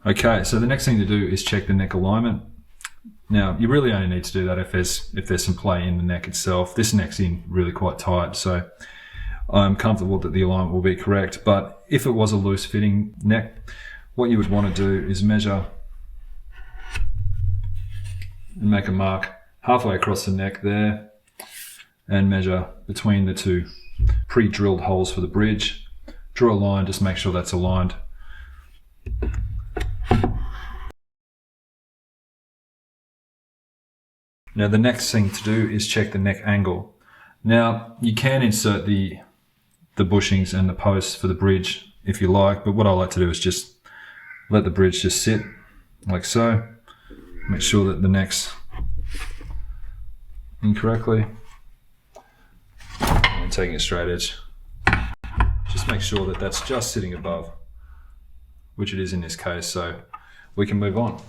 Okay, so the next thing to do is check the neck alignment. Now, you really only need to do that if there's some play in the neck itself. This neck's in really quite tight, so I'm comfortable that the alignment will be correct. But if it was a loose fitting neck, what you would want to do is measure and make a mark halfway across the neck there, and measure between the two pre-drilled holes for the bridge. Draw a line, just make sure that's aligned. Now the next thing to do is check the neck angle. Now you can insert the bushings and the posts for the bridge if you like, but what I like to do is just let the bridge just sit like so. Make sure that the neck's in correctly, and taking a straight edge. Just make sure that that's just sitting above, which it is in this case, so we can move on.